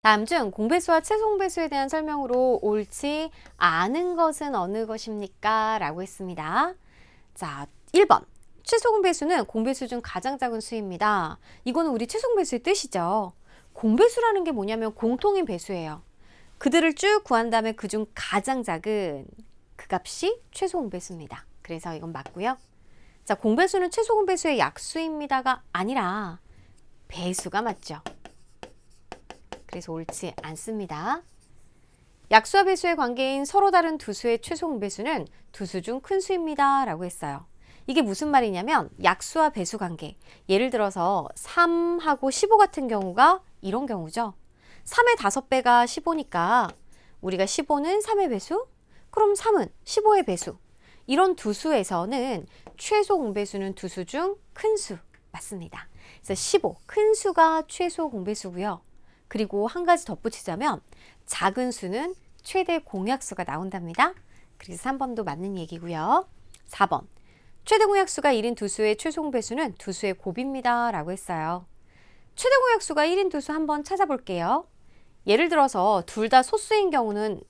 다음 중 공배수와 최소공배수에 대한 설명으로 옳지 않은 것은 어느 것입니까? 라고 했습니다. 자, 1번. 최소공배수는 공배수 중 가장 작은 수입니다. 이거는 우리 최소공배수의 뜻이죠. 공배수라는 게 뭐냐면 공통인 배수예요. 그들을 쭉 구한 다음에 그중 가장 작은 그 값이 최소공배수입니다. 그래서 이건 맞고요. 자, 공배수는 최소공배수의 약수입니다가 아니라 배수가 맞죠. 그래서 옳지 않습니다. 약수와 배수의 관계인 서로 다른 두 수의 최소공배수는 두 수 중 큰 수입니다. 라고 했어요. 이게 무슨 말이냐면 약수와 배수 관계. 예를 들어서 3하고 15 같은 경우가 이런 경우죠. 3의 5배가 15니까 우리가 15는 3의 배수? 그럼 3은 15의 배수. 이런 두 수에서는 최소 공배수는 두 수 중 큰 수 맞습니다. 그래서 15, 큰 수가 최소 공배수고요. 그리고 한 가지 덧붙이자면 작은 수는 최대 공약수가 나온답니다. 그래서 3번도 맞는 얘기고요. 4번. 최대 공약수가 1인 두 수의 최소 공배수는 두 수의 곱입니다. 라고 했어요. 최대 공약수가 1인 두 수 한번 찾아볼게요. 예를 들어서 둘 다 소수인 경우는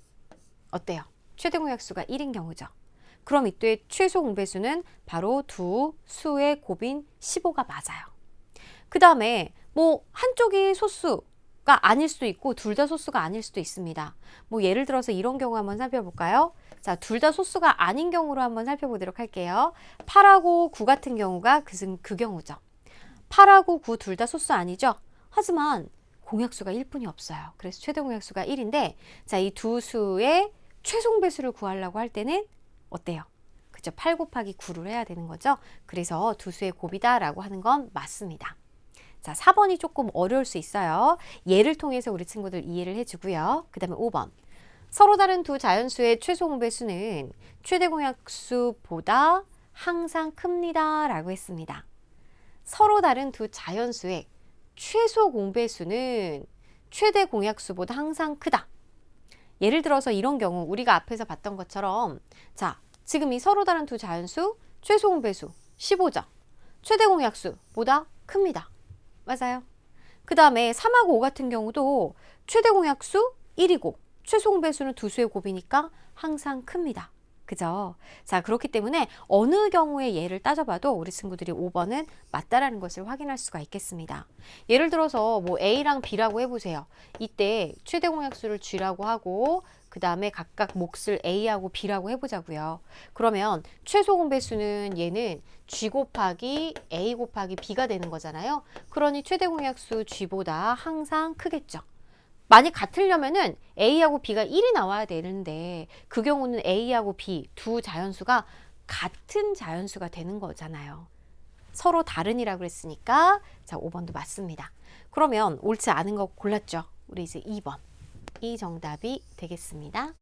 어때요? 최대 공약수가 1인 경우죠. 그럼 이때 최소 공배수는 바로 두 수의 곱인 15가 맞아요. 그 다음에 뭐 한쪽이 소수가 아닐 수도 있고 둘 다 소수가 아닐 수도 있습니다. 뭐 예를 들어서 이런 경우 한번 살펴볼까요? 자, 둘 다 소수가 아닌 경우로 한번 살펴보도록 할게요. 8하고 9 같은 경우가 그 경우죠. 8하고 9 둘 다 소수 아니죠? 하지만 공약수가 1뿐이 없어요. 그래서 최대 공약수가 1인데 자, 이 두 수의 최소 공배수를 구하려고 할 때는 어때요? 그죠? 8 곱하기 9를 해야 되는 거죠. 그래서 두 수의 곱이다 라고 하는 건 맞습니다. 자, 4번이 조금 어려울 수 있어요. 예를 통해서 우리 친구들 이해를 해주고요. 그 다음에 5번. 서로 다른 두 자연수의 최소 공배수는 최대 공약수보다 항상 큽니다. 라고 했습니다. 서로 다른 두 자연수의 최소 공배수는 최대 공약수보다 항상 크다. 예를 들어서 이런 경우 우리가 앞에서 봤던 것처럼 자, 지금 이 서로 다른 두 자연수 최소 공배수 15죠. 최대 공약수보다 큽니다. 맞아요. 그 다음에 3하고 5 같은 경우도 최대 공약수 1이고 최소 공배수는 두 수의 곱이니까 항상 큽니다. 그죠? 자, 그렇기 때문에 어느 경우의 예를 따져봐도 우리 친구들이 5번은 맞다라는 것을 확인할 수가 있겠습니다. 예를 들어서 뭐 A랑 B라고 해보세요. 이때 최대 공약수를 G라고 하고 그 다음에 각각 몫을 A하고 B라고 해보자고요. 그러면 최소 공배수는 얘는 G 곱하기 A 곱하기 B가 되는 거잖아요. 그러니 최대 공약수 G보다 항상 크겠죠. 만약 같으려면은 A하고 B가 1이 나와야 되는데 그 경우는 A하고 B 두 자연수가 같은 자연수가 되는 거잖아요. 서로 다른이라고 그랬으니까 자, 5번도 맞습니다. 그러면 옳지 않은 거 골랐죠? 우리 이제 2번. 이 정답이 되겠습니다.